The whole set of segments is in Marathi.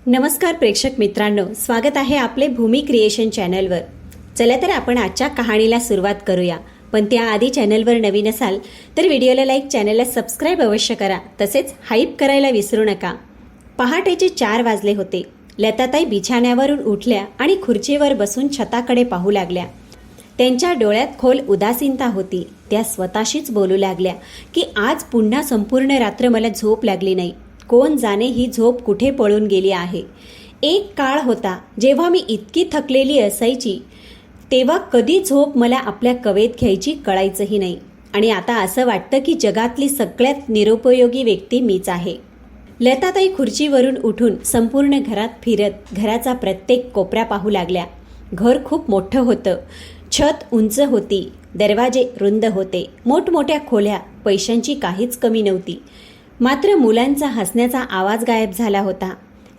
नमस्कार प्रेक्षक मित्रांनो, स्वागत आहे आपले भूमी क्रिएशन चॅनलवर। चला तर आपण आजच्या कहाणीला सुरुवात करूया। पण त्याआधी चॅनलवर नवीन असाल तर व्हिडिओला लाईक, चॅनलला सबस्क्राईब अवश्य करा। तसेच हाईप करायला विसरू नका। पहाटेचे 4 वाजले होते। लताताई बिछाण्यावरून उठल्या आणि खुर्चीवर बसून छताकडे पाहू लागल्या। त्यांच्या डोळ्यात खोल उदासीनता होती। त्या स्वतःशीच बोलू लागल्या की आज पुन्हा संपूर्ण रात्र मला झोप लागली नाही। कोण जाणे ही झोप कुठे पळून गेली आहे। एक काळ होता जेव्हा मी इतकी थकलेली असायची तेव्हा कधी झोप मला आपल्या कवेत घ्यायची कळायचंही नाही। आणि आता असं वाटतं की जगातली सगळ्यात निरुपयोगी व्यक्ती मीच आहे। लताताई खुर्चीवरून उठून संपूर्ण घरात फिरत घराचा प्रत्येक कोपरा पाहू लागल्या। घर खूप मोठं होतं। छत उंच होती, दरवाजे रुंद होते, मोठमोठ्या खोल्या, पैशांची काहीच कमी नव्हती। मात्र मुलांचा हसण्याचा आवाज गायब झाला होता।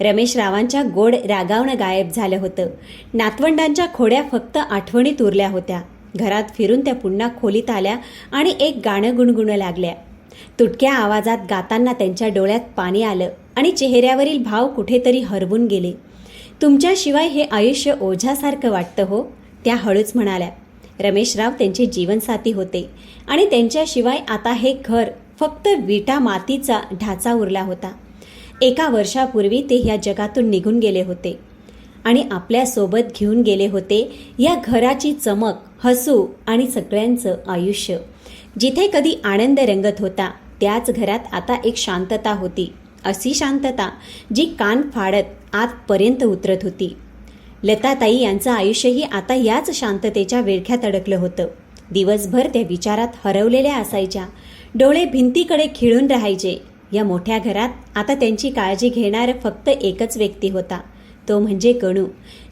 रमेश रावांच्या गोड रागावणं गायब झालं होतं। नातवंडांच्या खोड्या फक्त आठवणीत उरल्या होत्या। घरात फिरून त्या पुन्हा खोलीत आल्या आणि एक गाणं गुणगुणू लागल्या। तुटक्या आवाजात गाताना त्यांच्या डोळ्यात पाणी आलं आणि चेहऱ्यावरील भाव कुठेतरी हरवून गेले। तुमच्याशिवाय हे आयुष्य ओझ्यासारखं वाटतं हो, त्या हळूच म्हणाल्या। रमेशराव त्यांचे जीवनसाथी होते आणि त्यांच्याशिवाय आता हे घर फक्त विटा मातीचा ढाचा उरला होता। एका वर्षापूर्वी ते ह्या जगातून निघून गेले होते आणि आपल्यासोबत घेऊन गेले होते या घराची चमक, हसू आणि सगळ्यांचं आयुष्य। जिथे कधी आनंद रंगत होता त्याच घरात आता एक शांतता होती। अशी शांतता जी कान फाडत आतपर्यंत उतरत होती। लताताई यांचं आयुष्यही आता याच शांततेच्या विळख्यात अडकलं होतं। दिवसभर त्या विचारात हरवलेल्या असायच्या। डोळे भिंतीकडे खिळून राहायचे। या मोठ्या घरात आता त्यांची काळजी घेणारा फक्त एकच व्यक्ती होता, तो म्हणजे गणू,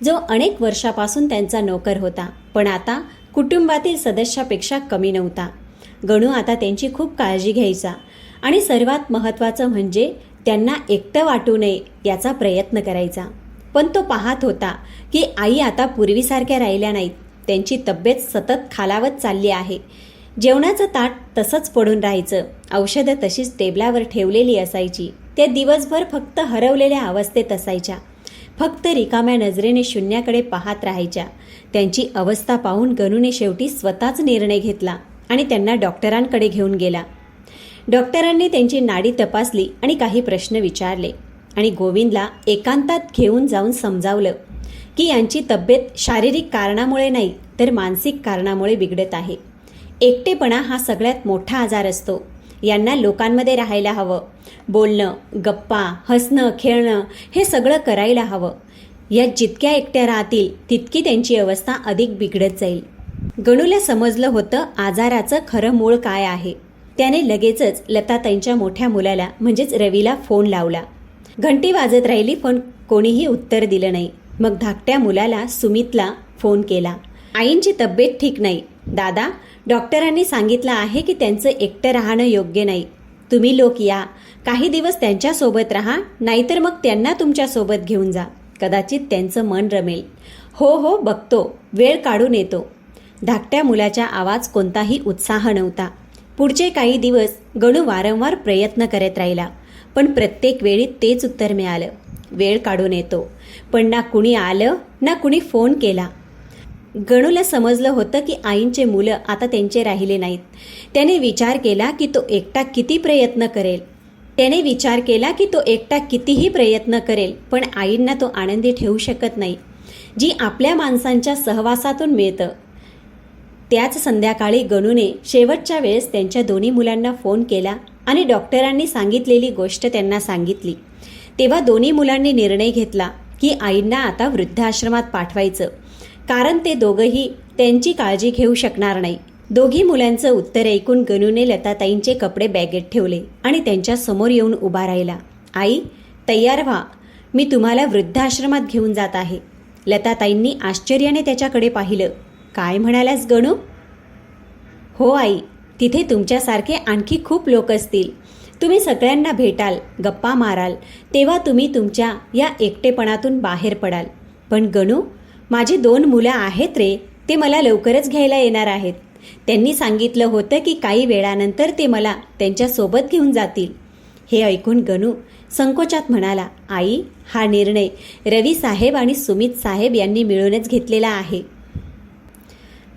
जो अनेक वर्षापासून त्यांचा नोकर होता पण आता कुटुंबातील सदस्यापेक्षा कमी नव्हता। गणू आता त्यांची खूप काळजी घ्यायचा आणि सर्वात महत्त्वाचं म्हणजे त्यांना एकटं वाटू नये याचा प्रयत्न करायचा। पण तो पाहत होता की आई आता पूर्वीसारख्या राहिल्या नाहीत। त्यांची तब्येत सतत खालावत चालली आहे। जेवणाचं ताट तसंच पडून राहायचं, औषधं तशीच टेबलावर ठेवलेली असायची। त्या दिवसभर फक्त हरवलेल्या अवस्थेत असायच्या, फक्त रिकाम्या नजरेने शून्याकडे पाहत राहायच्या। त्यांची अवस्था पाहून गणूने शेवटी स्वतःच निर्णय घेतला आणि त्यांना डॉक्टरांकडे घेऊन गेला। डॉक्टरांनी त्यांची नाडी तपासली आणि काही प्रश्न विचारले आणि गोविंदला एकांतात घेऊन जाऊन समजावलं की यांची तब्येत शारीरिक कारणामुळे नाही तर मानसिक कारणामुळे बिघडत आहे। एकटेपणा हा सगळ्यात मोठा आजार असतो। यांना लोकांमध्ये राहायला हवं, बोलणं, गप्पा, हसणं, खेळणं हे सगळं करायला हवं। या जितक्या एकट्या राहतील तितकी त्यांची अवस्था अधिक बिघडत जाईल। गणूला समजलं होतं आजाराचं खरं मूळ काय आहे। त्याने लगेचच लताताईंच्या मोठ्या मुलाला म्हणजेच रवीला फोन लावला। घंटी वाजत राहिली पण कोणीही उत्तर दिलं नाही। मग धाकट्या मुलाला सुमितला फोन केला। आईंची तब्येत ठीक नाही दादा, डॉक्टरांनी सांगितलं आहे की त्यांचं एकटं राहणं योग्य नाही। तुम्ही लोक या, काही दिवस त्यांच्यासोबत राहा, नाहीतर मग त्यांना तुमच्यासोबत घेऊन जा, कदाचित त्यांचं मन रमेल। हो हो बघतो, वेळ काढून येतो। धाकट्या मुलाच्या आवाज कोणताही उत्साह नव्हता। पुढचे काही दिवस गणू वारंवार प्रयत्न करत राहिला पण प्रत्येक वेळी तेच उत्तर मिळालं, वेळ काढून येतो। पण ना कुणी आलं ना कुणी फोन केला। गणूला समजलं होतं की आईंचे मुलं आता त्यांचे राहिले नाहीत। त्याने विचार केला की तो एकटा कितीही प्रयत्न करेल पण आईंना तो आनंदी ठेवू शकत नाही, जी आपल्या माणसांच्या सहवासातून मिळतं। त्याच संध्याकाळी गणूने शेवटच्या वेळेस त्यांच्या दोन्ही मुलांना फोन केला आणि डॉक्टरांनी सांगितलेली गोष्ट त्यांना सांगितली। तेव्हा दोन्ही मुलांनी निर्णय घेतला की आईंना आता वृद्धाश्रमात पाठवायचं, कारण ते दोघंही त्यांची काळजी घेऊ शकणार नाही। दोघी मुलांचं उत्तर ऐकून गणूने लताताईंचे कपडे बॅगेत ठेवले आणि त्यांच्या समोर येऊन उभा राहिला। आई, तयार व्हा, मी तुम्हाला वृद्धाश्रमात घेऊन जात आहे। लताताईंनी आश्चर्याने त्याच्याकडे पाहिलं। काय म्हणाल्यास गणू? हो आई, तिथे तुमच्यासारखे आणखी खूप लोक असतील। तुम्ही सगळ्यांना भेटाल, गप्पा माराल, तेव्हा तुम्ही तुमच्या या एकटेपणातून बाहेर पडाल। पण गणू, माझी 2 मुलं आहेत रे, ते मला लवकरच घ्यायला येणार आहेत। त्यांनी सांगितलं होतं की काही वेळानंतर ते मला त्यांच्यासोबत घेऊन जातील। हे ऐकून गणू संकोचात म्हणाला, आई, हा निर्णय रवी साहेब आणि सुमित साहेब यांनी मिळूनच घेतलेला आहे.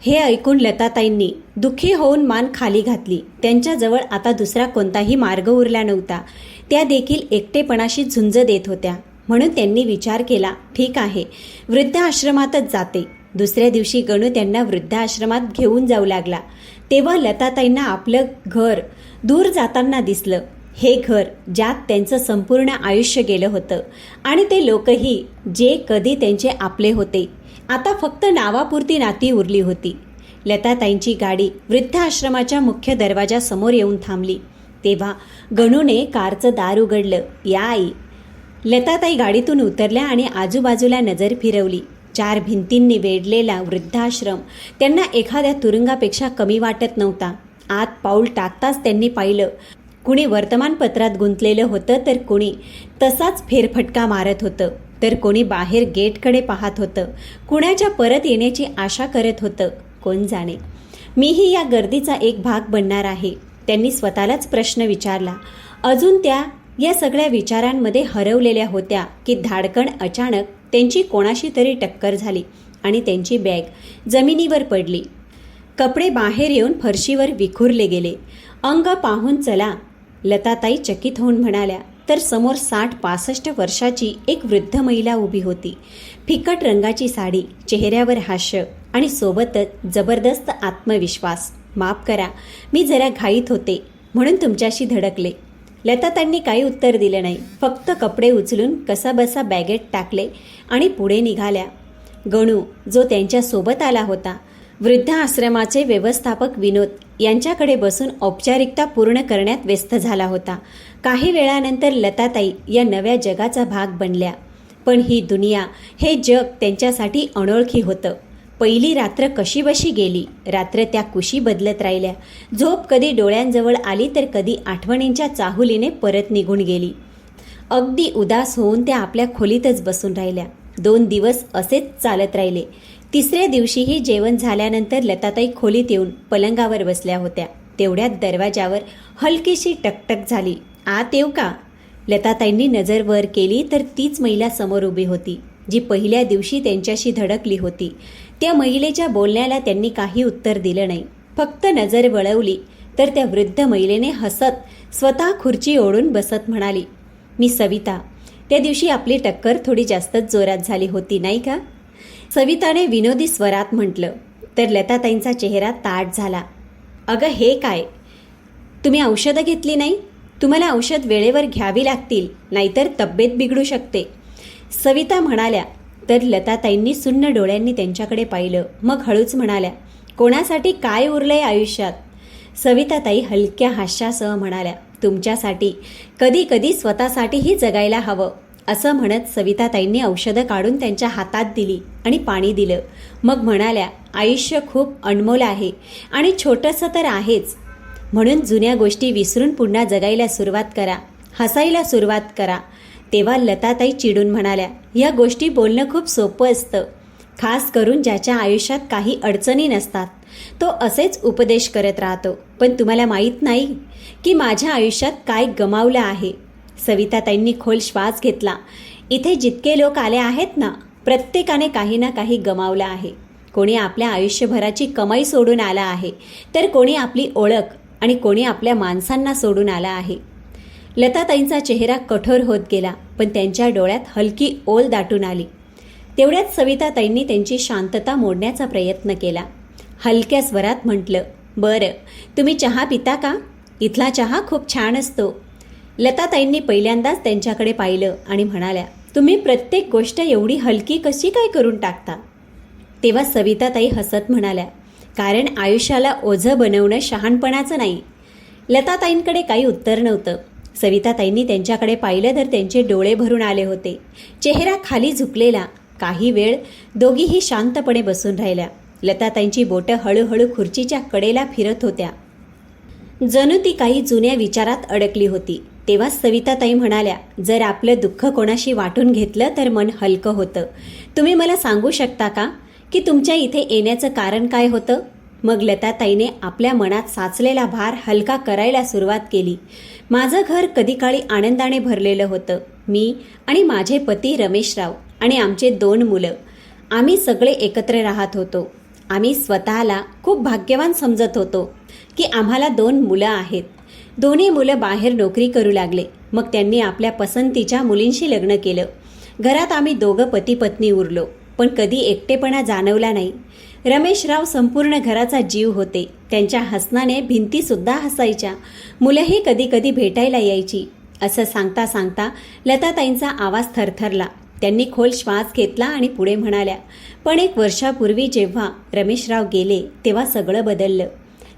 हे ऐकून लताताईंनी दुःखी होऊन मान खाली घातली. त्यांच्याजवळ आता दुसरा कोणताही मार्ग उरला नव्हता. त्या देखील एकटेपणाशी झुंज देत होत्या. म्हणून त्यांनी विचार केला, ठीक आहे, वृद्धाश्रमातच जाते. दुसऱ्या दिवशी गणू त्यांना वृद्धाश्रमात घेऊन जाऊ लागला. तेव्हा लताताईंना आपलं घर दूर जाताना दिसलं. हे घर ज्यात त्यांचं संपूर्ण आयुष्य गेलं होतं आणि ते लोकही जे कधी त्यांचे आपले होते, आता फक्त नावापुरती नाती उरली होती. लताताईंची गाडी वृद्धाश्रमाच्या मुख्य दरवाजासमोर येऊन थांबली. तेव्हा गणूने कारचं दार उघडलं. या आई. लताताई गाडीतून उतरल्या आणि आजूबाजूला नजर फिरवली. 4 भिंतींनी वेढलेला वृद्धाश्रम त्यांना एखाद्या तुरुंगापेक्षा कमी वाटत नव्हता. आत पाऊल टाकताच त्यांनी पाहिलं, कुणी वर्तमानपत्रात गुंतलेलं होतं, तर कुणी तसाच फेरफटका मारत होतं, तर कोणी बाहेर गेटकडे पाहत होतं, कुणाच्या परत येण्याची आशा करत होतं. कोण जाणे, मीही या गर्दीचा एक भाग बनणार आहे, त्यांनी स्वतःलाच प्रश्न विचारला. अजून त्या या सगळ्या विचारांमध्ये हरवलेल्या होत्या की धाडकन अचानक त्यांची कोणाशी तरी टक्कर झाली आणि त्यांची बॅग जमिनीवर पडली. कपडे बाहेर येऊन फरशीवर विखुरले गेले. अंग पाहून चला, लताताई चकित होऊन म्हणाल्या. तर समोर 60-65 वर्षाची एक वृद्ध महिला उभी होती. फिकट रंगाची साडी, चेहऱ्यावर हास्य आणि सोबतच जबरदस्त आत्मविश्वास. माफ करा, मी जरा घाईत होते म्हणून तुमच्याशी धडकले. लताताईंनी काही उत्तर दिलं नाही. फक्त कपडे उचलून कसाबसा बॅगेत टाकले आणि पुढे निघाल्या. गणू, जो त्यांच्या सोबत आला होता, वृद्धाश्रमाचे व्यवस्थापक विनोद यांच्याकडे बसून औपचारिकता पूर्ण करण्यात व्यस्त झाला होता. काही वेळानंतर लताताई या नव्या जगाचा भाग बनल्या. पण ही दुनिया, हे जग त्यांच्यासाठी अनोळखी होतं. पहिली रात्र कशीबशी गेली. रात्र त्या कुशी बदलत राहिल्या. झोप कधी डोळ्यांजवळ आली तर कधी आठवणींच्या चाहुलीने परत निघून गेली. अगदी उदास होऊन त्या आपल्या खोलीतच बसून राहिल्या. 2 दिवस असेच चालत राहिले. तिसऱ्या दिवशीही जेवण झाल्यानंतर लताताई खोलीत येऊन पलंगावर बसल्या होत्या. तेवढ्यात दरवाजावर हलकीशी टकटक झाली. आत येऊ का? लताताईंनी नजर वर केली तर तीच महिला समोर उभी होती, जी पहिल्या दिवशी त्यांच्याशी धडकली होती. त्या महिलेच्या बोलण्याला त्यांनी काही उत्तर दिलं नाही. फक्त नजर वळवली तर त्या वृद्ध महिलेने हसत स्वतः खुर्ची ओढून बसत म्हणाली, मी सविता. त्या दिवशी आपली टक्कर थोडी जास्तच जोरात झाली होती, नाही का? सविताने विनोदी स्वरात म्हटलं. तर लताताईंचा चेहरा ताठ झाला. अगं, हे काय? तुम्ही औषधं घेतली नाही? तुम्हाला औषध वेळेवर घ्यावी लागतील, नाहीतर तब्येत बिघडू शकते, सविता म्हणाल्या. तर लताताईंनी सुन्न डोळ्यांनी त्यांच्याकडे पाहिलं. मग हळूच म्हणाल्या, कोणासाठी काय उरलंय आयुष्यात? सविताताई हलक्या हास्यासह म्हणाल्या, तुमच्यासाठी, कधी कधी स्वतःसाठीही जगायला हवं. असं म्हणत सविताताईंनी औषधं काढून त्यांच्या हातात दिली आणि पाणी दिलं. मग म्हणाल्या, आयुष्य खूप अनमोल आहे आणि छोटंसं तर आहेच. म्हणून जुन्या गोष्टी विसरून पुन्हा जगायला सुरुवात करा, हसायला सुरुवात करा. तेव्हा लताताई चिडून म्हणाल्या, या गोष्टी बोलणं खूप सोपं असतं, खास करून ज्याच्या आयुष्यात काही अडचणी नसतात. तो असेच उपदेश करत राहतो. पण तुम्हाला माहीत नाही की माझ्या आयुष्यात काय गमावलं आहे. सविताताईंनी खोल श्वास घेतला. इथे जितके लोक आले आहेत ना, प्रत्येकाने काही ना काही गमावलं आहे. कोणी आपल्या आयुष्यभराची कमाई सोडून आला आहे, तर कोणी आपली ओळख आणि कोणी आपल्या माणसांना सोडून आला आहे. लताताईंचा चेहरा कठोर होत गेला, पण त्यांच्या डोळ्यात हलकी ओल दाटून आली. तेवढ्यात सविताताईंनी त्यांची शांतता मोडण्याचा प्रयत्न केला. हलक्या स्वरात म्हटलं, बरं, तुम्ही चहा पिता का? इथला चहा खूप छान असतो. लताताईंनी पहिल्यांदाच त्यांच्याकडे पाहिलं आणि म्हणाल्या, तुम्ही प्रत्येक गोष्ट एवढी हलकी कशी काय करून टाकता? तेव्हा सविताताई हसत म्हणाल्या, कारण आयुष्याला ओझं बनवणं शहाणपणाचं नाही. लताताईंकडे काही उत्तर नव्हतं. सविताताईंनी त्यांच्याकडे पाहिलं तर त्यांचे डोळे भरून आले होते. चेहरा खाली झुकलेला. काही वेळ दोघीही शांतपणे बसून राहिल्या. लताताईंची बोटं हळूहळू खुर्चीच्या कडेला फिरत होत्या. जणू ती काही जुन्या विचारात अडकली होती. तेव्हा सविताताई म्हणाल्या, जर आपलं दुःख कोणाशी वाटून घेतलं तर मन हलकं होतं. तुम्ही मला सांगू शकता का की तुमच्या इथे येण्याचं कारण काय होतं? मग लताताईने आपल्या मनात साचलेला भार हलका करायला सुरुवात केली. माझं घर कधी काळी आनंदाने भरलेलं होतं. मी आणि माझे पती रमेशराव आणि आमचे 2 मुलं, आम्ही सगळे एकत्र राहत होतो. आम्ही स्वतःला खूप भाग्यवान समजत होतो की आम्हाला 2 मुलं आहेत. दोन्ही मुलं बाहेर नोकरी करू लागले. मग त्यांनी आपल्या पसंतीच्या मुलींशी लग्न केलं. घरात आम्ही 2 पती पत्नी उरलो, पण कधी एकटेपणा जाणवला नाही. रमेशराव संपूर्ण घराचा जीव होते. त्यांच्या हसण्याने भिंतीसुद्धा हसायच्या. मुलंही कधी कधी भेटायला यायची. असं सांगता सांगता लताताईंचा आवाज थरथरला. त्यांनी खोल श्वास घेतला आणि पुढे म्हणाल्या, पण 1 वर्षापूर्वी जेव्हा रमेशराव गेले तेव्हा सगळं बदललं.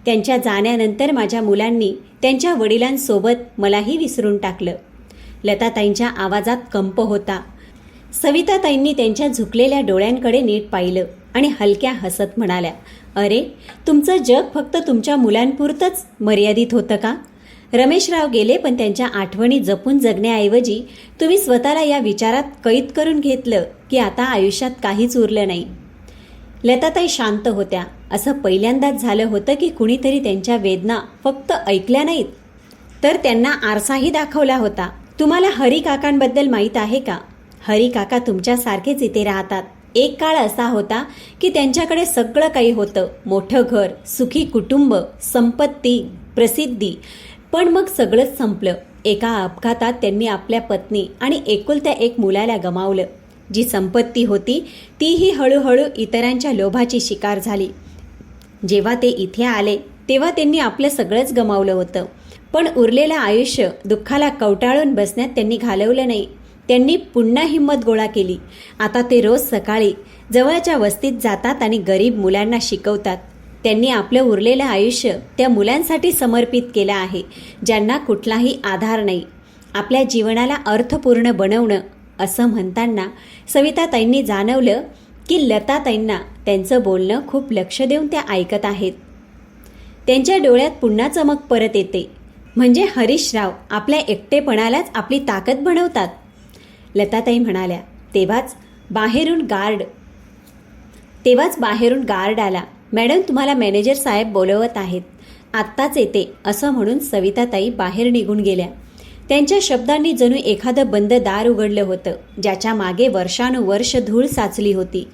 त्यांच्या जाण्यानंतर माझ्या मुलांनी त्यांच्या वडिलांसोबत मलाही विसरून टाकलं. लताताईंच्या आवाजात कंप होता. सविताताईंनी त्यांच्या झुकलेल्या डोळ्यांकडे नीट पाहिलं आणि हलक्या हसत म्हणाल्या, अरे, तुमचं जग फक्त तुमच्या मुलांपुरतंच मर्यादित होतं का? रमेशराव गेले, पण त्यांच्या आठवणी जपून जगण्याऐवजी तुम्ही स्वतःला या विचारात कैद करून घेतलं की आता आयुष्यात काहीच उरलं नाही. लताताई शांत होत्या. असं पहिल्यांदाच झालं होतं की कुणीतरी त्यांच्या वेदना फक्त ऐकल्या नाहीत, तर त्यांना आरसाही दाखवला होता. तुम्हाला हरी काकांबद्दल माहीत आहे का? हरी काका तुमच्यासारखेच इथे राहतात. एक काळ असा होता की त्यांच्याकडे सगळं काही होतं. मोठं घर, सुखी कुटुंब, संपत्ती, प्रसिद्धी. पण मग सगळंच संपलं. एका अपघातात त्यांनी आपल्या पत्नी आणि एकुलत्या 1 मुलाला गमावलं. जी संपत्ती होती तीही हळूहळू इतरांच्या लोभाची शिकार झाली. जेव्हा ते इथे आले तेव्हा त्यांनी आपलं सगळंच गमावलं होतं. पण उरलेलं आयुष्य दुःखाला कवटाळून बसण्यात त्यांनी घालवलं नाही. त्यांनी पुन्हा हिंमत गोळा केली. आता ते रोज सकाळी जवळच्या वस्तीत जातात आणि गरीब मुलांना शिकवतात. त्यांनी आपलं उरलेलं आयुष्य त्या मुलांसाठी समर्पित केलं आहे, ज्यांना कुठलाही आधार नाही. आपल्या जीवनाला अर्थपूर्ण बनवणं असं म्हणताना सविताताईंनी जाणवलं की लताताईंना त्यांचं बोलणं खूप लक्ष देऊन त्या ऐकत आहेत. त्यांच्या डोळ्यात पुन्हा चमक परत येते. म्हणजे हरीशराव आपल्या एकटेपणालाच आपली ताकद बनवतात. लताताई म्हणाल्या, तेव्हाच बाहेरून गार्ड आला. मॅडम, तुम्हाला मॅनेजर साहेब बोलवत आहेत, आत्ताच येते, असं म्हणून सविताताई बाहेर निघून गेल्या. त्यांच्या शब्दांनी जणू एखादं बंद दार उघडलं होतं, ज्याच्या मागे वर्षानुवर्ष धूळ साचली होती.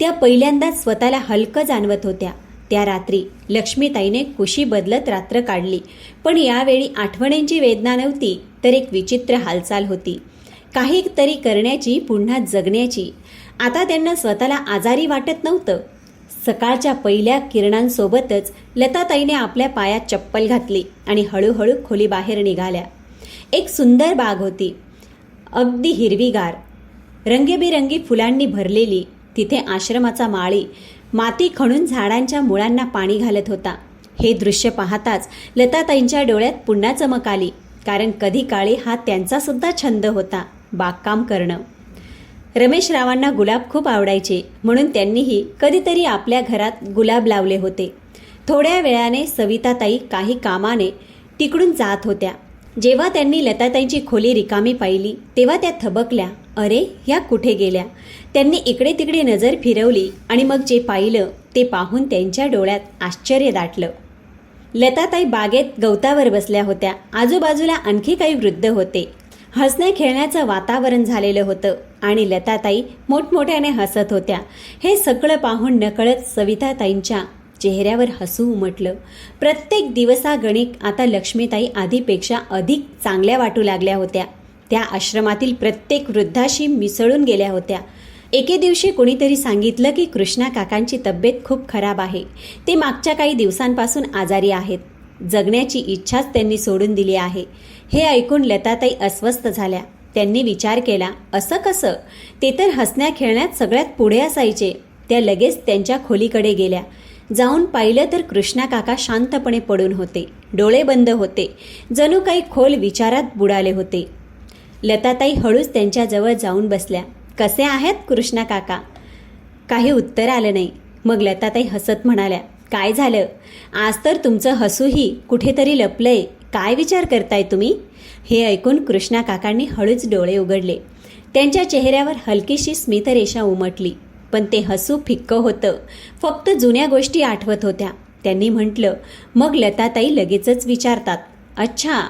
त्या पहिल्यांदाच स्वतःला हलकं जाणवत होत्या. त्या रात्री लक्ष्मीताईने कुशी बदलत रात्र काढली. पण यावेळी आठवणींची वेदना नव्हती, तर एक विचित्र हालचाल होती. काहीतरी करण्याची, पुन्हा जगण्याची. आता त्यांना स्वतःला आजारी वाटत नव्हतं. सकाळच्या पहिल्या किरणांसोबतच लताताईने आपल्या पायात चप्पल घातली आणि हळूहळू खोलीबाहेर निघाल्या. एक सुंदर बाग होती, अगदी हिरवीगार, रंगीबेरंगी फुलांनी भरलेली. तिथे आश्रमाचा माळी माती खणून झाडांच्या मुळांना पाणी घालत होता. हे दृश्य पाहताच लताताईंच्या डोळ्यात पुन्हा चमक आली, कारण कधी काळी हा त्यांचा सुद्धा छंद होता, बागकाम करणं. रमेशरावांना गुलाब खूप आवडायचे, म्हणून त्यांनीही कधीतरी आपल्या घरात गुलाब लावले होते. थोड्या वेळाने सविताताई काही कामाने तिकडून जात होत्या. जेव्हा त्यांनी लताताईंची खोली रिकामी पाहिली तेव्हा त्या थबकल्या. अरे, ह्या कुठे गेल्या? त्यांनी इकडे तिकडे नजर फिरवली आणि मग जे पाहिलं ते पाहून त्यांच्या डोळ्यात आश्चर्य दाटलं. लताताई बागेत गवतावर बसल्या होत्या. आजूबाजूला आणखी काही वृद्ध होते. हसण्या खेळण्याचं वातावरण झालेलं होतं आणि लताताई मोठमोठ्याने हसत होत्या. हे सगळं पाहून नकळत सविताताईंच्या चेहऱ्यावर हसू उमटलं. प्रत्येक दिवसागणिक आता लक्ष्मीताई आधीपेक्षा अधिक चांगल्या वाटू लागल्या होत्या. त्या आश्रमातील प्रत्येक वृद्धाशी मिसळून गेल्या होत्या. एके दिवशी कोणीतरी सांगितलं की कृष्णा काकांची तब्येत खूप खराब आहे. ते मागच्या काही दिवसांपासून आजारी आहेत. जगण्याची इच्छाच त्यांनी सोडून दिली आहे. हे ऐकून लताताई अस्वस्थ झाल्या. त्यांनी विचार केला, असं कसं? ते तर हसण्या खेळण्यात सगळ्यात पुढे असायचे. त्या लगेच त्यांच्या खोलीकडे गेल्या. जाऊन पाहिलं तर कृष्णा काका शांतपणे पडून होते. डोळे बंद होते, जणू काही खोल विचारात बुडाले होते. लताताई हळूच त्यांच्याजवळ जाऊन बसल्या. कसे आहेत कृष्णा काका? काही उत्तर आलं नाही. मग लताताई हसत म्हणाल्या, काय झालं? आज तर तुमचं हसूही कुठेतरी लपलंय. काय विचार करताय तुम्ही? हे ऐकून कृष्णा काकांनी हळूच डोळे उघडले. त्यांच्या चेहऱ्यावर हलकीशी स्मितरेषा उमटली, पण ते हसू फिक्कं होतं. फक्त जुन्या गोष्टी आठवत होत्या. त्यांनी म्हटलं. मग लताताई लगेचच विचारतात, अच्छा,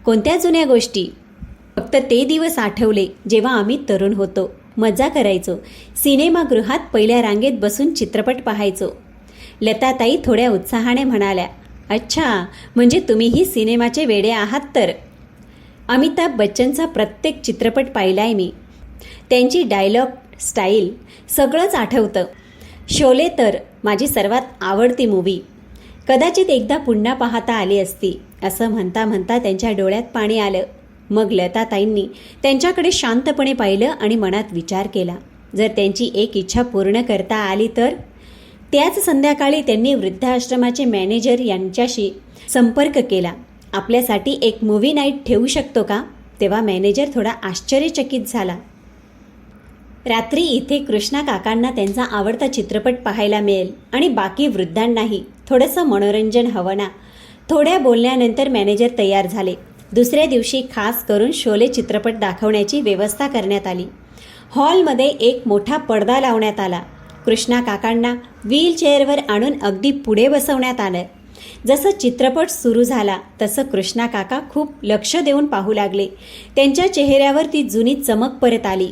कोणत्या जुन्या गोष्टी? फक्त ते दिवस आठवले जेव्हा आम्ही तरुण होतो, मजा करायचो, सिनेमागृहात पहिल्या रांगेत बसून चित्रपट पाहायचो. लताताई थोड्या उत्साहाने म्हणाल्या, अच्छा, म्हणजे तुम्हीही सिनेमाचे वेडे आहात तर. अमिताभ बच्चनचा प्रत्येक चित्रपट पाहिलाय मी. त्यांची डायलॉग, स्टाईल सगळंच आठवतं. शोले तर माझी सर्वात आवडती मूवी. कदाचित एकदा पुन्हा पाहता आली असती. असं म्हणता म्हणता त्यांच्या डोळ्यात पाणी आलं. मग लताताईंनी त्यांच्याकडे शांतपणे पाहिलं आणि मनात विचार केला, जर त्यांची एक इच्छा पूर्ण करता आली तर. त्याच संध्याकाळी त्यांनी वृद्धाश्रमाचे मॅनेजर यांच्याशी संपर्क केला. आपल्यासाठी एक मूव्ही नाईट ठेवू शकतो का? तेव्हा मॅनेजर थोडा आश्चर्यचकित झाला. रात्री इथे कृष्णा काकांना त्यांचा आवडता चित्रपट पाहायला मिळेल आणि बाकी वृद्धांनाही थोडंसं मनोरंजन हवं ना. थोड्या बोलण्यानंतर मॅनेजर तयार झाले. दुसऱ्या दिवशी खास करून शोले चित्रपट दाखवण्याची व्यवस्था करण्यात आली. हॉलमध्ये एक मोठा पडदा लावण्यात आला. कृष्णा काकांना व्हीलचेअरवर आणून अगदी पुढे बसवण्यात आलं. जसं चित्रपट सुरू झाला तसं कृष्णा काका खूप लक्ष देऊन पाहू लागले. त्यांच्या चेहऱ्यावर ती जुनी चमक परत आली.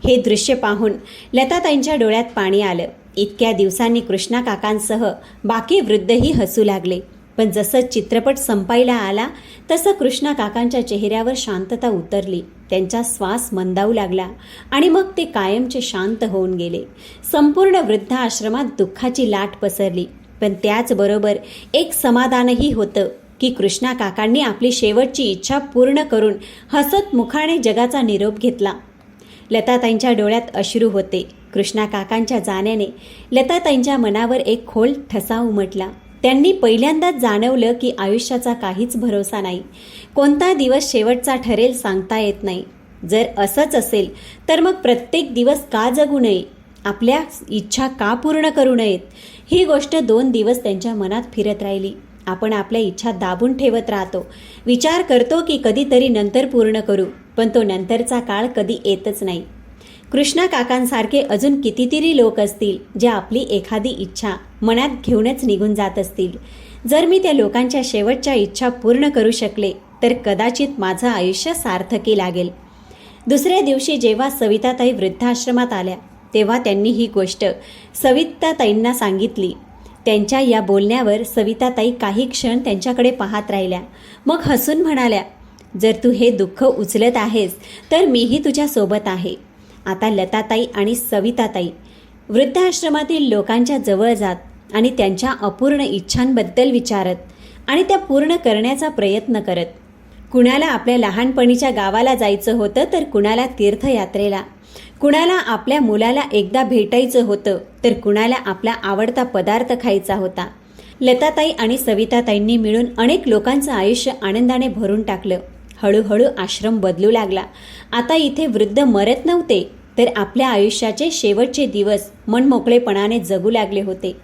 हे दृश्य पाहून लताताईंच्या डोळ्यात पाणी आलं. इतक्या दिवसांनी कृष्णा काकांसह बाकी वृद्धही हसू लागले. पण जसं चित्रपट संपायला आला तसं कृष्णा काकांच्या चेहऱ्यावर शांतता उतरली. त्यांचा श्वास मंदावू लागला आणि मग ते कायमचे शांत होऊन गेले. संपूर्ण वृद्धाश्रमात दुःखाची लाट पसरली. पण त्याचबरोबर एक समाधानही होतं की कृष्णा काकांनी आपली शेवटची इच्छा पूर्ण करून हसत मुखाने जगाचा निरोप घेतला. लताताईंच्या डोळ्यात अश्रू होते. कृष्णा काकांच्या जाण्याने लताताईंच्या मनावर एक खोल ठसा उमटला. त्यांनी पहिल्यांदाच जाणवलं की आयुष्याचा काहीच भरोसा नाही. कोणता दिवस शेवटचा ठरेल सांगता येत नाही. जर असंच असेल तर मग प्रत्येक दिवस का जगू नये? आपल्या इच्छा का पूर्ण करू नयेत? ही गोष्ट 2 दिवस त्यांच्या मनात फिरत राहिली. आपण आपल्या इच्छा दाबून ठेवत राहतो. विचार करतो की कधीतरी नंतर पूर्ण करू, पण तो नंतरचा काळ कधी येतच नाही. कृष्णा काकांसारखे अजून कितीतरी लोक असतील जे आपली एखादी इच्छा मनात घेऊनच निघून जात असतील. जर मी त्या लोकांच्या शेवटच्या इच्छा पूर्ण करू शकले तर कदाचित माझं आयुष्य सार्थकी लागेल. दुसऱ्या दिवशी जेव्हा सविताताई वृद्धाश्रमात आल्या तेव्हा त्यांनी ही गोष्ट सविताताईंना सांगितली. त्यांच्या या बोलण्यावर सविताताई काही क्षण त्यांच्याकडे पाहत राहिल्या. मग हसून म्हणाल्या, जर तू हे दुःख उचलत आहेस तर मीही तुझ्या सोबत आहे. आता लताताई आणि सविताताई वृद्धाश्रमातील लोकांच्या जवळ जात आणि त्यांच्या अपूर्ण इच्छांबद्दल विचारत आणि त्या पूर्ण करण्याचा प्रयत्न करत. कुणाला आपल्या लहानपणीच्या गावाला जायचं होतं तर कुणाला तीर्थयात्रेला, कुणाला आपल्या मुलाला एकदा भेटायचं होतं तर कुणाला आपला आवडता पदार्थ खायचा होता. लताताई आणि सविताताईंनी मिळून अनेक लोकांचं आयुष्य आनंदाने भरून टाकलं. हळूहळू आश्रम बदलू लागला. आता इथे वृद्ध मरत नव्हते तर आपल्या आयुष्याचे शेवटचे दिवस मनमोकळेपणाने जगू लागले होते.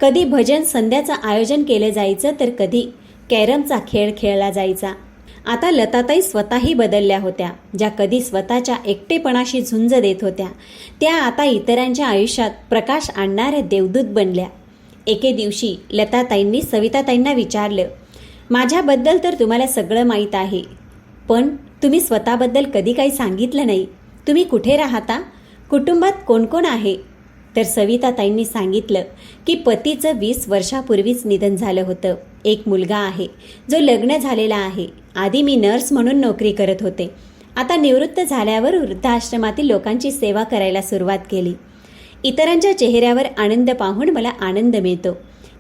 कधी भजन संध्याचं आयोजन केलं जायचं तर कधी कॅरमचा खेळ खेळला जायचा. आता लताताई स्वतःही बदलल्या होत्या. ज्या कधी स्वतःच्या एकटेपणाशी झुंज देत होत्या त्या आता इतरांच्या आयुष्यात प्रकाश आणणाऱ्या देवदूत बनल्या. एके दिवशी लताताईंनी सविताताईंना विचारलं, माझ्याबद्दल तर तुम्हाला सगळं माहीत आहे, पण तुम्ही स्वतःबद्दल कधी काही सांगितलं नाही. तुम्ही कुठे राहता? कुटुंबात कोण कोण आहे? तर सविताताईंनी सांगितलं की पतीचं 20 वर्षापूर्वीच निधन झालं होतं. एक मुलगा आहे जो लग्न झालेला आहे. आधी मी नर्स म्हणून नोकरी करत होते. आता निवृत्त झाल्यावर वृद्धाश्रमातील लोकांची सेवा करायला सुरुवात केली. इतरांच्या चेहऱ्यावर आनंद पाहून मला आनंद मिळतो.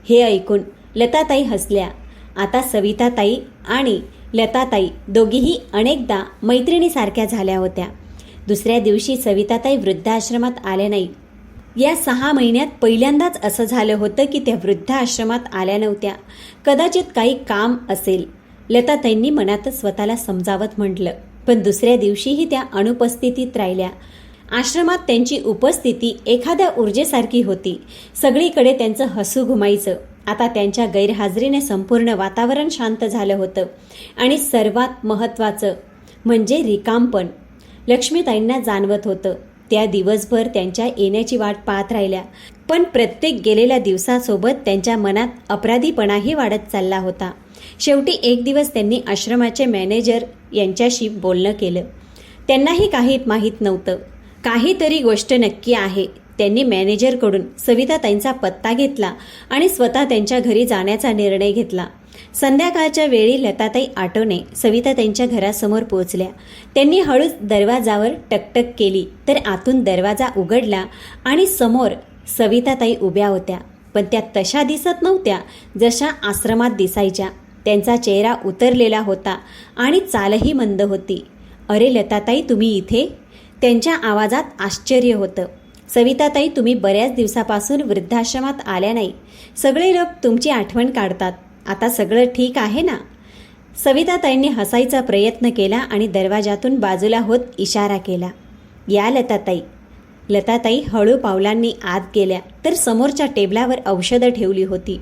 हे ऐकून लताताई हसल्या. आता सविताताई आणि लताताई दोघीही अनेकदा मैत्रिणीसारख्या झाल्या होत्या. दुसऱ्या दिवशी सविताताई वृद्धाश्रमात आल्या नाही. या 6 महिन्यात पहिल्यांदाच असं झालं होतं की त्या वृद्धाश्रमात आल्या नव्हत्या. कदाचित काही काम असेल, लताताईंनी मनातच स्वतःला समजावत म्हटलं. पण दुसऱ्या दिवशीही त्या अनुपस्थितीत राहिल्या. आश्रमात त्यांची उपस्थिती एखाद्या ऊर्जेसारखी होती. सगळीकडे त्यांचं हसू घुमायचं. आता त्यांच्या गैरहजेरीने संपूर्ण वातावरण शांत झालं होतं. आणि सर्वात महत्त्वाचं म्हणजे रिकामपण लक्ष्मीताईंना जाणवत होतं. त्या दिवसभर त्यांच्या येण्याची वाट पाहत राहिल्या. पण प्रत्येक गेलेल्या दिवसासोबत त्यांच्या मनात अपराधीपणाही वाढत चालला होता. शेवटी एक दिवस त्यांनी आश्रमाचे मॅनेजर यांच्याशी बोलणं केलं. त्यांनाही काही माहीत नव्हतं. काहीतरी गोष्ट नक्की आहे. त्यांनी मॅनेजरकडून सविताताईंचा पत्ता घेतला आणि स्वतः त्यांच्या घरी जाण्याचा निर्णय घेतला. संध्याकाळच्या वेळी लताताई ऑटोने सविताताईंच्या घरासमोर पोहोचल्या. त्यांनी हळूच दरवाजावर टकटक केली तर आतून दरवाजा उघडला आणि समोर सविताताई उभ्या होत्या. पण त्या तशा दिसत नव्हत्या जशा आश्रमात दिसायच्या. त्यांचा चेहरा उतरलेला होता आणि चालही मंद होती. अरे लताताई, तुम्ही इथे? त्यांच्या आवाजात आश्चर्य होतं. सविताताई, तुम्ही बऱ्याच दिवसापासून वृद्धाश्रमात आल्या नाही. सगळे लोक तुमची आठवण काढतात. आता सगळं ठीक आहे ना? सविताताईंनी हसायचा प्रयत्न केला आणि दरवाजातून बाजूला होत इशारा केला. या लताताई. लताताई हळू पावलांनी आत गेल्या तर समोरच्या टेबलावर औषधं ठेवली होती.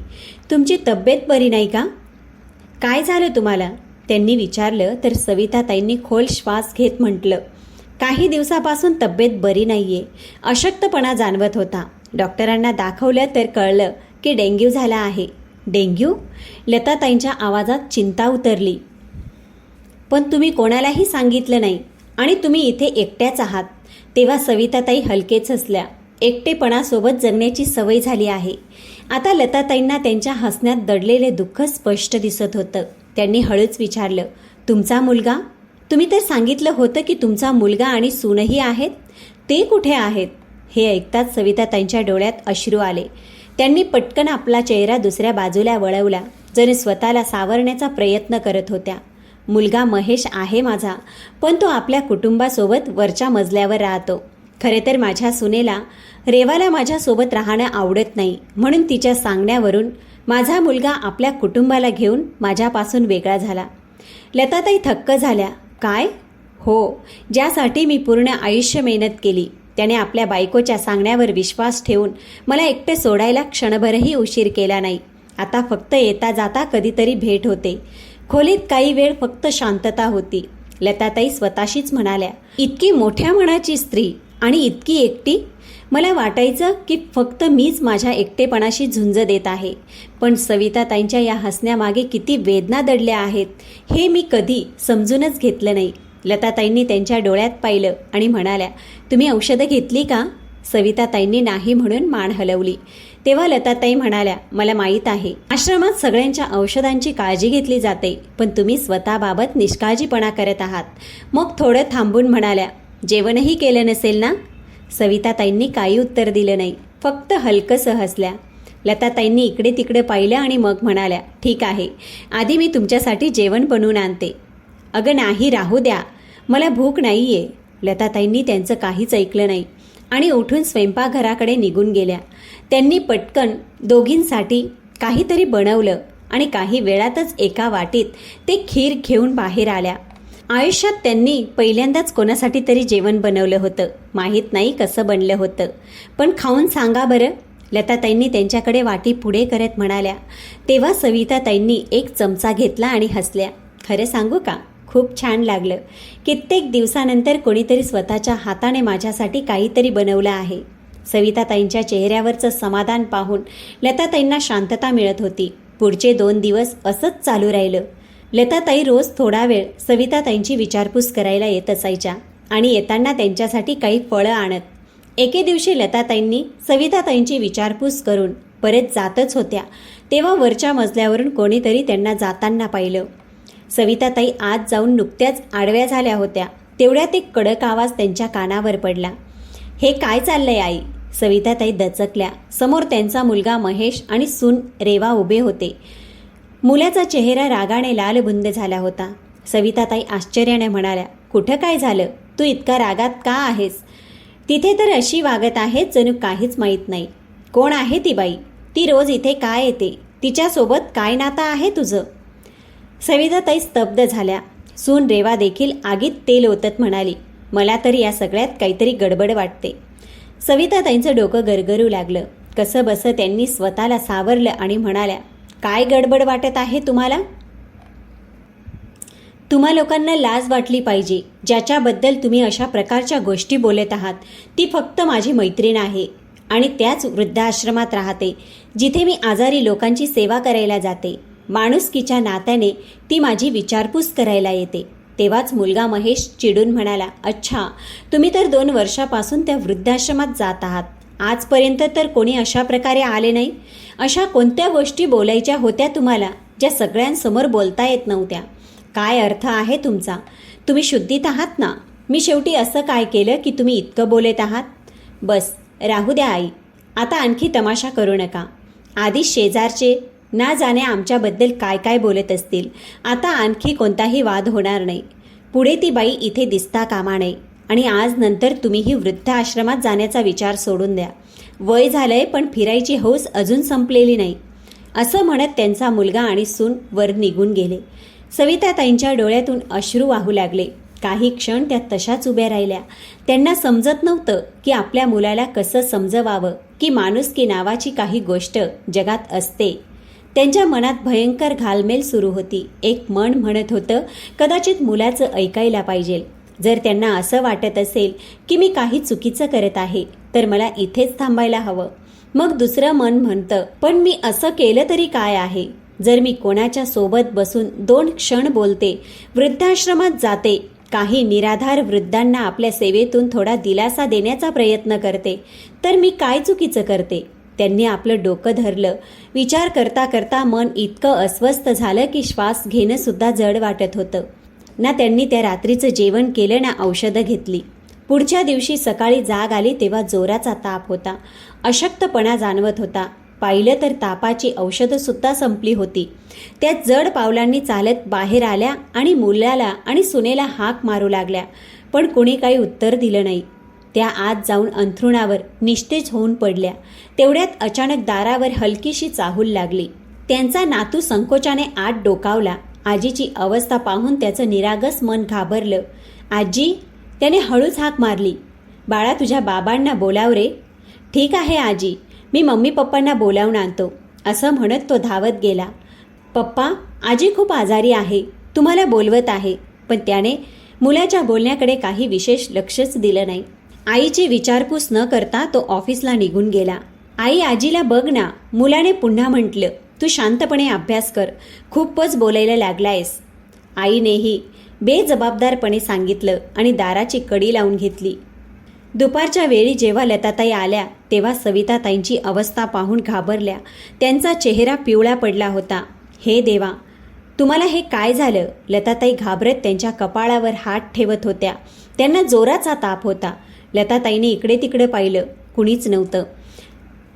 तुमची तब्येत बरी नाही का? काय झालं तुम्हाला? त्यांनी विचारलं तर सविताताईंनी खोल श्वास घेत म्हटलं, काही दिवसापासून तब्येत बरी नाहीये. अशक्तपणा जाणवत होता. डॉक्टरांना दाखवलं तर कळलं की डेंग्यू झाला आहे. डेंग्यू? लताताईंच्या आवाजात चिंता उतरली. पण तुम्ही कोणालाही सांगितलं नाही आणि तुम्ही इथे एकट्याच आहात. तेव्हा सविताताई हलकेच हसल्या. एकटेपणासोबत जगण्याची सवय झाली आहे. आता लताताईंना त्यांच्या हसण्यात दडलेले दुःख स्पष्ट दिसत होतं. त्यांनी हळूच विचारलं, तुमचा मुलगा? तुम्ही तर सांगितलं होतं की तुमचा मुलगा आणि सूनही आहेत. ते कुठे आहेत? हे ऐकताच सविताताईंच्या डोळ्यात अश्रू आले. त्यांनी पटकन आपला चेहरा दुसऱ्या बाजूला वळवला, जणू स्वतःला सावरण्याचा प्रयत्न करत होत्या. मुलगा महेश आहे माझा, पण तो आपल्या कुटुंबासोबत वरच्या मजल्यावर राहतो. खरे तर माझ्या सुनेला रेवाला माझ्यासोबत राहणं आवडत नाही, म्हणून तिच्या सांगण्यावरून माझा मुलगा आपल्या कुटुंबाला घेऊन माझ्यापासून वेगळा झाला. लताताई थक्क झाल्या. काय? हो, ज्यासाठी मी पूर्ण आयुष्य मेहनत केली. त्याने आपल्या बायकोच्या सांगण्यावर विश्वास ठेवून मला एकटे सोडायला क्षणभरही उशीर केला नाही. आता फक्त येता जाता कधीतरी भेट होते. खोलीत काही वेळ फक्त शांतता होती. लताताई स्वतःशीच म्हणाल्या, इतकी मोठ्या मनाची स्त्री आणि इतकी एकटी. मला वाटायचं की फक्त मीच माझ्या एकटेपणाशी झुंज देत आहे. पण सविताताईंच्या या हसण्यामागे किती वेदना दडल्या आहेत हे मी कधी समजूनच घेतलं नाही. लताताईंनी त्यांच्या डोळ्यात पाहिलं आणि म्हणाल्या, तुम्ही औषधं घेतली का? सविताताईंनी नाही म्हणून मान हलवली. तेव्हा लताताई म्हणाल्या, मला माहीत आहे, आश्रमात सगळ्यांच्या औषधांची काळजी घेतली जाते, पण तुम्ही स्वतःबाबत निष्काळजीपणा करत आहात. मग थोडं थांबून म्हणाल्या, जेवणही केलं नसेल ना? सविताताईंनी काही उत्तर दिलं नाही, फक्त हलकंसं हसल्या. लताताईंनी इकडे तिकडे पाहिलं आणि मग म्हणाल्या, ठीक आहे, आधी मी तुमच्यासाठी जेवण बनवून आणते. अगं नाही, राहू द्या, मला भूक नाही आहे. लताताईंनी त्यांचं काहीच ऐकलं नाही आणि उठून स्वयंपाकघराकडे निघून गेल्या. त्यांनी पटकन दोघींसाठी काहीतरी बनवलं आणि काही वेळातच एका वाटीत ते खीर घेऊन बाहेर आल्या. आयुष्यात त्यांनी पहिल्यांदाच कोणासाठी तरी जेवण बनवलं होतं. माहीत नाही कसं बनलं होतं, पण खाऊन सांगा बरं. लताताईंनी त्यांच्याकडे वाटी पुढे करत म्हणाल्या. तेव्हा सविताताईंनी एक चमचा घेतला आणि हसल्या. खरं सांगू का, खूप छान लागलं. कित्येक दिवसानंतर कोणीतरी स्वतःच्या हाताने माझ्यासाठी काहीतरी बनवलं आहे. सविताताईंच्या चेहऱ्यावरचं समाधान पाहून लताताईंना शांतता मिळत होती. पुढचे 2 दिवस असंच चालू राहिलं. लताताई रोज थोडा वेळ सविताताईंची विचारपूस करायला येत असायच्या आणि येताना त्यांच्यासाठी काही फळं आणत. एके दिवशी लताताईंनी सविताताईंची विचारपूस करून परत जातच होत्या, तेव्हा वरच्या मजल्यावरून कोणीतरी त्यांना जाताना पाहिलं. सविताताई आत जाऊन नुकत्याच आडव्या झाल्या होत्या. तेवढ्यात एक कडक आवाज त्यांच्या कानावर पडला. हे काय चाललंय आई? सविताताई दचकल्या. समोर त्यांचा मुलगा महेश आणि सून रेवा उभे होते. मुलाचा चेहरा रागाने लालबुंद झाला होता. सविताताई आश्चर्याने म्हणाल्या, कुठं काय झालं? तू इतका रागात का आहेस? तिथे तर अशी वागत आहे जणू काहीच माहीत नाही. कोण आहे ती बाई? ती रोज इथे काय येते? तिच्यासोबत काय नातं आहे तुझं? सविताताई स्तब्ध झाल्या. सून रेवा देखील आगीत तेल ओतत म्हणाली, मला तर या सगळ्यात काहीतरी गडबड वाटते. सविताताईंचं डोकं गरगरू लागलं. कसं बसं त्यांनी स्वतःला सावरलं आणि म्हणाल्या, काय गडबड वाटत आहे तुम्हाला? तुम्हा लोकांना लाज वाटली पाहिजे. ज्याच्याबद्दल तुम्ही अशा प्रकारच्या गोष्टी बोलत आहात ती फक्त माझी मैत्रीण आहे आणि त्याच वृद्धाश्रमात राहते जिथे मी आजारी लोकांची सेवा करायला जाते. माणुसकीच्या नात्याने ती माझी विचारपूस करायला येते. तेव्हाच मुलगा महेश चिडून म्हणाला, अच्छा, तुम्ही तर 2 वर्षापासून त्या वृद्धाश्रमात जात आहात. आजपर्यंत तर कोणी अशा प्रकारे आले नाही. अशा कोणत्या गोष्टी बोलायच्या होत्या तुम्हाला ज्या सगळ्यांसमोर बोलता येत नव्हत्या? काय अर्थ आहे तुमचा? तुम्ही शुद्धीत आहात ना? मी शेवटी असं काय केलं की तुम्ही इतकं बोलत आहात? बस, राहू द्या आई, आता आणखी तमाशा करू नका. आधी शेजारचे ना जाणे आमच्याबद्दल काय काय बोलत असतील. आता आणखी कोणताही वाद होणार नाही. पुढे ती बाई इथे दिसता कामा नये. आणि आज नंतर तुम्हीही वृद्ध आश्रमात जाण्याचा विचार सोडून द्या. वय झालंय पण फिरायची हौस अजून संपलेली नाही. असं म्हणत त्यांचा मुलगा आणि सून वर निघून गेले. सविताताईंच्या डोळ्यातून अश्रू वाहू लागले. काही क्षण त्या तशाच उभ्या राहिल्या. त्यांना समजत नव्हतं की आपल्या मुलाला कसं समजवावं की माणुसकी नावाची काही गोष्ट जगात असते. त्यांच्या मनात भयंकर घालमेल सुरू होती. एक मन म्हणत होतं, कदाचित मुलाचं ऐकायला पाहिजे. जर त्यांना असं वाटत असेल की मी काही चुकीचं करत आहे तर मला इथेच थांबायला हवं. मग दुसरं मन म्हणतं, पण मी असं केलं तरी काय आहे? जर मी कोणाच्या सोबत बसून 2 क्षण बोलते, वृद्धाश्रमात जाते, काही निराधार वृद्धांना आपल्या सेवेतून थोडा दिलासा देण्याचा प्रयत्न करते, तर मी काय चुकीचं करते? त्यांनी आपलं डोकं धरलं. विचार करता करता मन इतकं अस्वस्थ झालं की श्वास घेणं सुद्धा जड वाटत होतं. ना त्यांनी त्या रात्रीचं जेवण केलं ना औषधं घेतली. पुढच्या दिवशी सकाळी जाग आली तेव्हा जोराचा ताप होता. अशक्तपणा जाणवत होता. पाहिलं तर तापाची औषधं सुद्धा संपली होती. त्या जड पावलांनी चालत बाहेर आल्या आणि मुलाला आणि सुनेला हाक मारू लागल्या, पण कुणी काही उत्तर दिलं नाही. त्या आत जाऊन अंथरुणावर निस्तेज होऊन पडल्या. तेवढ्यात अचानक दारावर हलकीशी चाहूल लागली. त्यांचा नातू संकोचाने आत डोकावला. आजीची अवस्था पाहून त्याचं निरागस मन घाबरलं. आजी, त्याने हळूच हाक मारली. बाळा, तुझ्या बाबांना बोलाव रे. ठीक आहे आजी, मी मम्मी पप्पांना बोलावून आणतो, असं म्हणत तो धावत गेला. पप्पा, आजी खूप आजारी आहे, तुम्हाला बोलवत आहे. पण त्याने मुलाच्या बोलण्याकडे काही विशेष लक्षच दिलं नाही. आईची विचारपूस न करता तो ऑफिसला निघून गेला. आई, आजीला बघ ना, मुलाने पुन्हा म्हटलं. तू शांतपणे अभ्यास कर, खूपच बोलायला लागलायस. आईनेही बेजबाबदारपणे सांगितलं आणि दाराची कडी लावून घेतली. दुपारच्या वेळी जेव्हा लताताई आल्या तेव्हा सविताताईंची अवस्था पाहून घाबरल्या. त्यांचा चेहरा पिवळा पडला होता. हे देवा, तुम्हाला हे काय झालं? लताताई घाबरत त्यांच्या कपाळावर हात ठेवत होत्या. त्यांना जोराचा ताप होता. लताताईने इकडे तिकडे पाहिलं, कुणीच नव्हतं.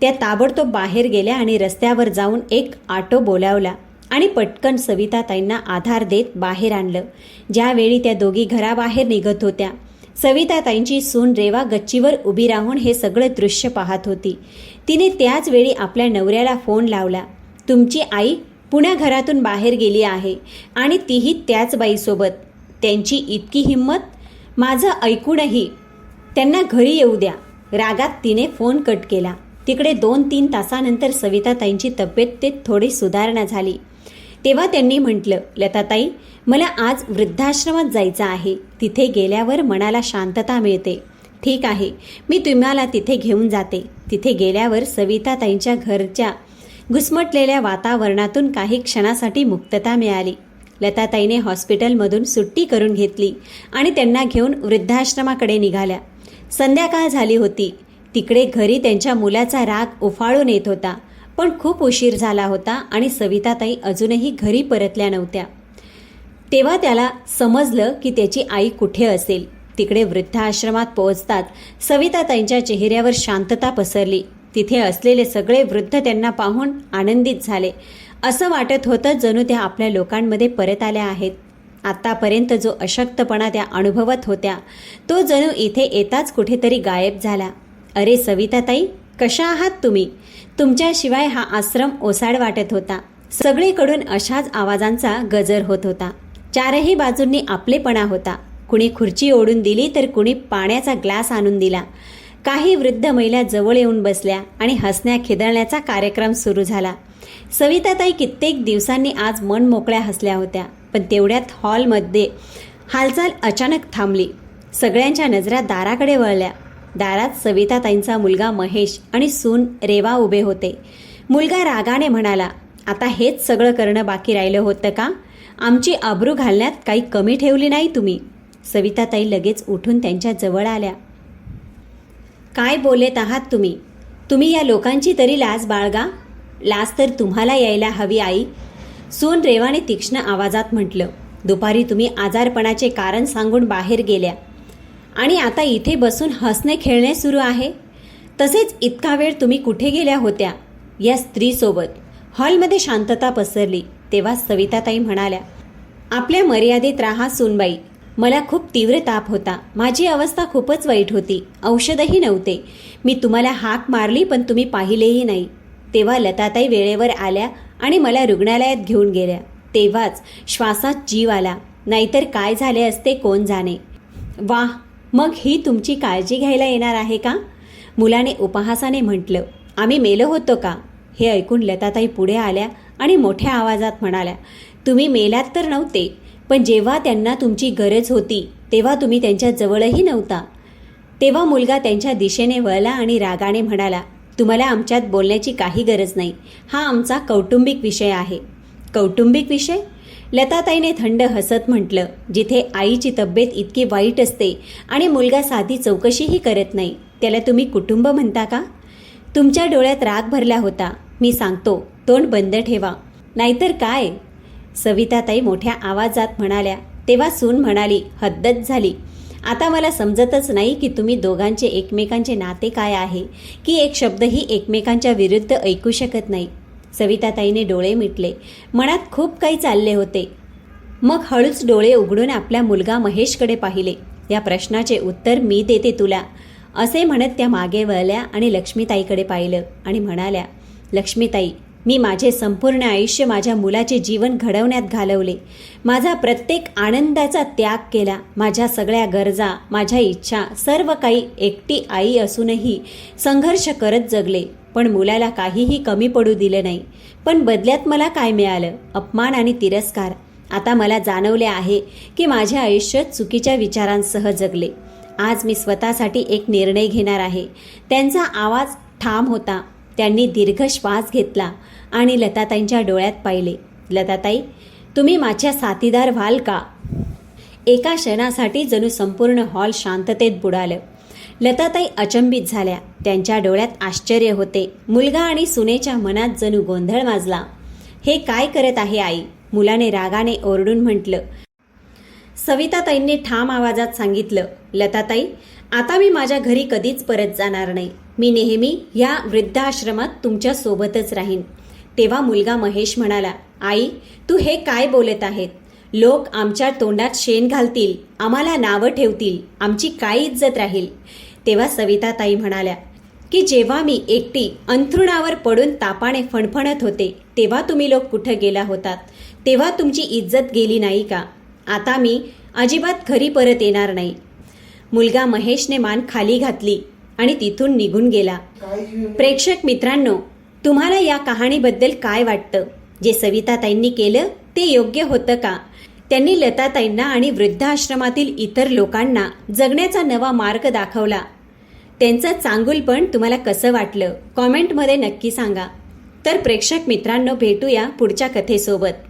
त्या ताबडतोब बाहेर गेल्या आणि रस्त्यावर जाऊन एक ऑटो बोलावला आणि पटकन सविताताईंना आधार देत बाहेर आणलं. ज्यावेळी त्या दोघी घराबाहेर निघत होत्या, सविताताईंची सून रेवा गच्चीवर उभी राहून हे सगळं दृश्य पाहत होती. तिने त्याच वेळी आपल्या नवऱ्याला फोन लावला. तुमची आई पुण्या घरातून बाहेर गेली आहे आणि तीही त्याच बाईसोबत. त्यांची इतकी हिंमत? माझं ऐकूनही त्यांना घरी येऊ द्या. रागात तिने फोन कट केला. तिकडे 2-3 तासानंतर सविताताईंची तब्येतीत थोडी सुधारणा झाली. तेव्हा त्यांनी म्हटलं, लताताई, मला आज वृद्धाश्रमात जायचं आहे. तिथे गेल्यावर मनाला शांतता मिळते. ठीक आहे, मी तुम्हाला तिथे घेऊन जाते. तिथे गेल्यावर सविताताईंच्या घरच्या घुसमटलेल्या वातावरणातून काही क्षणासाठी मुक्तता मिळाली. लताताईने हॉस्पिटलमधून सुट्टी करून घेतली आणि त्यांना घेऊन वृद्धाश्रमाकडे निघाल्या. संध्याकाळ झाली होती. तिकडे घरी त्यांच्या मुलाचा राग उफाळून येत होता. पण खूप उशीर झाला होता आणि सविताताई अजूनही घरी परतल्या नव्हत्या. तेव्हा त्याला समजलं की त्याची आई कुठे असेल. तिकडे वृद्धाश्रमात पोहोचताच सविताताईंच्या चेहऱ्यावर शांतता पसरली. तिथे असलेले सगळे वृद्ध त्यांना पाहून आनंदित झाले. असं वाटत होतं जणू त्या आपल्या लोकांमध्ये परत आल्या आहेत. आतापर्यंत जो अशक्तपणा त्या अनुभवत होत्या तो जणू इथे येताच कुठेतरी गायब झाला. अरे सविताताई, कशा आहात तुम्ही? तुमच्याशिवाय हा आश्रम ओसाड वाटत होता. सगळीकडून अशाच आवाजांचा गजर होत होता. चारही बाजूंनी आपलेपणा होता. कुणी खुर्ची ओढून दिली तर कुणी पाण्याचा ग्लास आणून दिला. काही वृद्ध महिला जवळ येऊन बसल्या आणि हसण्या खिदळण्याचा कार्यक्रम सुरू झाला. सविताताई कित्येक दिवसांनी आज मन मोकळ्या हसल्या होत्या. पण तेवढ्यात हॉलमध्ये हालचाल अचानक थांबली. सगळ्यांच्या नजरा दाराकडे वळल्या. दारात सविताताईंचा मुलगा महेश आणि सून रेवा उभे होते. मुलगा रागाने म्हणाला, आता हेच सगळं करणं बाकी राहिलं होतं का? आमची आबरू घालण्यात काही कमी ठेवली नाही तुम्ही. सविताताई लगेच उठून त्यांच्या जवळ आल्या. काय बोलत आहात तुम्ही? तुम्ही या लोकांची तरी लाज बाळगा. लाज तर तुम्हाला यायला हवी आई. सून रेवाने तीक्ष्ण आवाजात म्हटलं. दुपारी तुम्ही आजारपणाचे कारण सांगून बाहेर गेल्या आणि आता इथे बसून हसणे खेळणे सुरू आहे. तसेच इतका वेळ तुम्ही कुठे गेल्या होत्या? या स्त्रीसोबत. हॉलमध्ये शांतता पसरली. तेव्हा सविताताई म्हणाल्या, आपल्या मर्यादेत राहा सूनबाई. मला खूप तीव्र ताप होता. माझी अवस्था खूपच वाईट होती. औषधही नव्हते. मी तुम्हाला हाक मारली पण तुम्ही पाहिलेही नाही. तेव्हा लताताई वेळेवर आल्या आणि मला रुग्णालयात घेऊन गेल्या. तेव्हाच श्वासात जीव आला. नाहीतर काय झाले असते कोण जाणे. वाह, मग ही तुमची काळजी घ्यायला येणार आहे का? मुलाने उपहासाने म्हटलं. आम्ही मेलो होतो का? हे ऐकून लताताई पुढे आल्या आणि मोठ्या आवाजात म्हणाल्या, तुम्ही मेलात तर नव्हते, पण जेव्हा त्यांना तुमची गरज होती तेव्हा तुम्ही त्यांच्या जवळही नव्हता. तेव्हा मुलगा त्यांच्या दिशेने वळला आणि रागाने म्हणाला, तुम्हाला आमच्यात बोलण्याची काही गरज नाही. हा आमचा कौटुंबिक विषय आहे. कौटुंबिक विषय? लताताईने थंड हसत म्हटलं, जिथे आईची तब्येत इतकी वाईट असते आणि मुलगा साधी चौकशीही करत नाही, त्याला तुम्ही कुटुंब म्हणता का? तुमच्या डोळ्यात राग भरला होता. मी सांगतो, तोंड बंद ठेवा, नाहीतर काय? सविताताई मोठ्या आवाजात म्हणाल्या. तेव्हा सून म्हणाली, हद्दच झाली. आता मला समजतच नाही की तुम्ही दोघांचे एकमेकांचे नाते काय आहे, की एक शब्दही एकमेकांच्या विरुद्ध ऐकू शकत नाही. सविताताईने डोळे मिटले. मनात खूप काही चालले होते. मग हळूच डोळे उघडून आपल्या मुलगा महेशकडे पाहिले. या प्रश्नाचे उत्तर मी देते तुला, असे म्हणत त्या मागे वळल्या आणि लक्ष्मीताईकडे पाहिलं आणि म्हणाल्या, लक्ष्मीताई, मी माझे संपूर्ण आयुष्य माझ्या मुलाचे जीवन घडवण्यात घालवले. माझा प्रत्येक आनंदाचा त्याग केला. माझ्या सगळ्या गरजा, माझ्या इच्छा, सर्व काही एकटी आई असूनही संघर्ष करत जगले. पण मुलाला काहीही कमी पडू दिले नाही. पण बदल्यात मला काय मिळालं? अपमान आणि तिरस्कार. आता मला जाणवले आहे की माझे आयुष्य चुकीच्या विचारांसह जगले. आज मी स्वतःसाठी एक निर्णय घेणार आहे. त्यांचा आवाज ठाम होता. त्यांनी दीर्घ श्वास घेतला आणि लताताईंच्या डोळ्यात पाहिले. लताताई, तुम्ही माझ्या साथीदार व्हाल का? एका क्षणासाठी जणू संपूर्ण हॉल शांततेत बुडालं. लताताई अचंबित झाल्या. त्यांच्या डोळ्यात आश्चर्य होते. मुलगा आणि सुनेच्या मनात जणू गोंधळ माजला. हे काय करत आहे आई? मुलाने रागाने ओरडून म्हटलं. सविताताईंनी ठाम आवाजात सांगितलं, लताताई, आता मी माझ्या घरी कधीच परत जाणार नाही. मी नेहमी या वृद्धाश्रमात तुमच्या सोबतच राहीन. तेव्हा मुलगा महेश म्हणाला, आई, तू हे काय बोलत आहेत? लोक आमच्या तोंडात शेण घालतील, आम्हाला नावं ठेवतील, आमची काय इज्जत राहील? तेव्हा सविताताई म्हणाल्या की जेव्हा मी एकटी अंथरुणावर पडून तापाने फणफणत होते तेव्हा तुम्ही लोक कुठं गेला होतात? तेव्हा तुमची इज्जत गेली नाही का? आता मी अजिबात घरी परत येणार नाही. मुलगा महेशने मान खाली घातली आणि तिथून निघून गेला. प्रेक्षक मित्रांनो, तुम्हाला या कहाणीबद्दल काय वाटतं? जे सविताताईंनी केलं ते योग्य होतं का? त्यांनी लताताईंना आणि वृद्धाश्रमातील इतर लोकांना जगण्याचा नवा मार्ग दाखवला. त्यांचं चांगुलपण तुम्हाला कसं वाटलं? कॉमेंटमध्ये नक्की सांगा. तर प्रेक्षक मित्रांनो, भेटूया पुढच्या कथेसोबत.